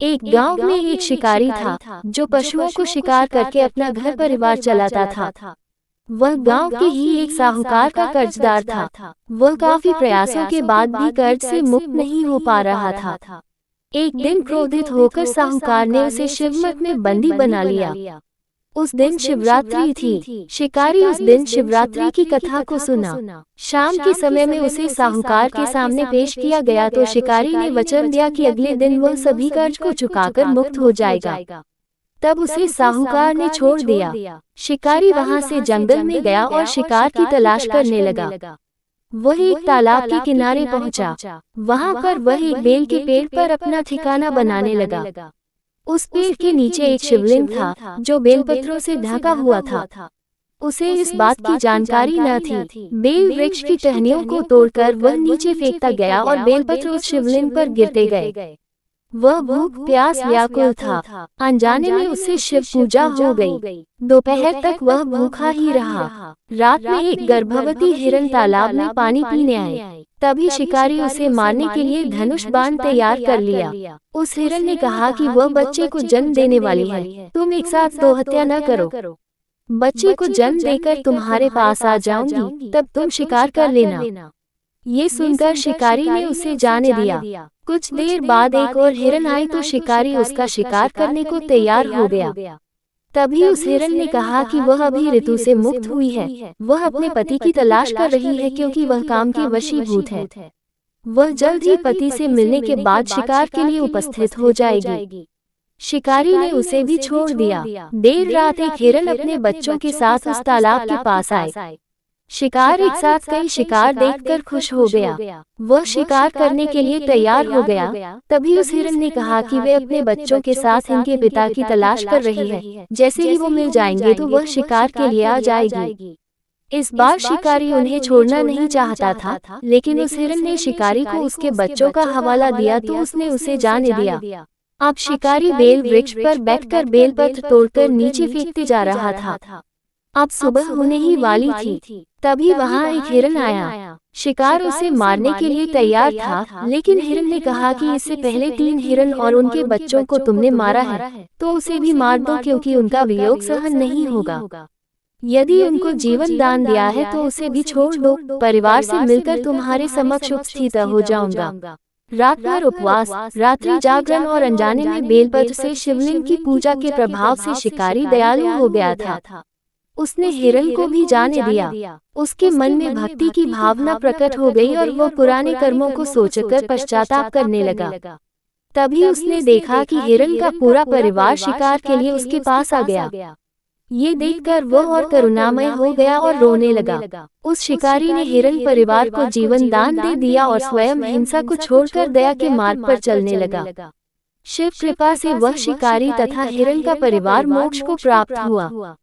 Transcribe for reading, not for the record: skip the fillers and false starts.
एक गांव में एक शिकारी था जो पशुओं को शिकार करके अपना घर परिवार चलाता था। वह गांव के ही एक साहूकार का कर्जदार था। वह काफी प्रयासों के बाद भी कर्ज से मुक्त नहीं हो पा रहा था। एक दिन क्रोधित होकर साहूकार ने उसे शिवमठ में बंदी बना लिया। उस दिन शिवरात्रि थी। शिकारी उस दिन शिवरात्रि की कथा को सुना। शाम के समय में उसे साहूकार के सामने पेश किया गया तो शिकारी ने वचन दिया कि अगले दिन वह सभी कर्ज को चुकाकर मुक्त हो जाएगा। तब उसे साहूकार ने छोड़ दिया। शिकारी वहां से जंगल में गया और शिकार की तलाश करने लगा। वह एक तालाब के किनारे पहुंचा। वहां पर वह एक बेल के पेड़ पर अपना ठिकाना बनाने लगा। उस पेड़ के नीचे एक शिवलिंग था जो बेलपत्रों से ढका हुआ था। उसे इस बात की जानकारी न थी। बेल वृक्ष की टहनियों को तोड़कर वह नीचे फेंकता गया और बेलपत्र उस शिवलिंग पर गिरते गए। वह भूख प्यास व्याकुल था। अनजाने में उससे शिव पूजा हो गई। दोपहर तक वह भूखा ही रहा। रात में एक गर्भवती हिरन तालाब में पानी पीने आई। तभी शिकारी उसे मारने के लिए धनुष बाण तैयार कर लिया। उस हिरन ने कहा कि वह बच्चे को जन्म देने वाली है, तुम एक साथ दो हत्या न करो। बच्चे को जन्म देकर तुम्हारे पास आ जाऊंगी, तब तुम शिकार कर लेना। ये सुनकर शिकारी ने उसे जाने दिया। कुछ देर बाद एक और हिरन आई तो शिकारी उसका शिकार करने को तैयार हो गया। तभी उस हिरन ने कहा कि वह अभी ऋतु से मुक्त हुई है। वह अपने पति की तलाश कर रही है क्योंकि वह काम की वशीभूत है। वह जल्द ही पति से मिलने के बाद शिकार के लिए उपस्थित हो जाएगी। शिकारी ने उसे भी छोड़ दिया। देर रात एक हिरन अपने बच्चों के साथ उस तालाब के पास आए। शिकार एक साथ कई शिकार देखकर खुश हो गया। वह शिकार करने के लिए तैयार हो गया। तभी उस हिरन ने कहा कि वे अपने बच्चों के साथ इनके पिता की तलाश कर रही है। जैसे ही वो मिल जाएंगे तो वह शिकार के लिए आ जाएगी। इस बार शिकारी उन्हें छोड़ना नहीं चाहता था, लेकिन उस हिरन ने शिकारी को उसके बच्चों का हवाला दिया तो उसने उसे जाने दिया। अब शिकारी बेल वृक्ष पर बैठकर बेलपत्र तोड़कर नीचे फेंकते जा रहा था। अब सुबह होने ही वाली थी। तभी वहां एक हिरन आया। शिकार उसे मारने के लिए तैयार था, लेकिन हिरन ने कहा कि इससे पहले 3 हिरन और उनके बच्चों को तुमने मारा है, तो उसे भी मार दो क्योंकि उनका वियोग सहन नहीं होगा। यदि उनको जीवन दान दिया है तो उसे भी छोड़ दो। परिवार से मिलकर तुम्हारे समक्ष उपस्थित हो जाऊंगा। रात भर उपवास, रात्रि जागरण और अनजाने में बेलपत्र से शिवलिंग की पूजा के प्रभाव से शिकारी दयालु हो गया था। उसने हिरन को भी जाने दिया। उसके मन में भक्ति की भावना प्रकट हो गई और वो पुराने कर्मों को सोचकर पश्चाताप करने लगा। तभी उसने देखा कि हिरन का पूरा परिवार शिकार के लिए उसके पास आ गया। ये देखकर वह और करुणामय हो गया और रोने लगा। उस शिकारी ने हिरन परिवार को जीवन दान दे दिया और स्वयं हिंसा को छोड़कर दया के मार्ग पर चलने लगा। शिव कृपा से वह शिकारी तथा हिरन का परिवार मोक्ष को प्राप्त हुआ।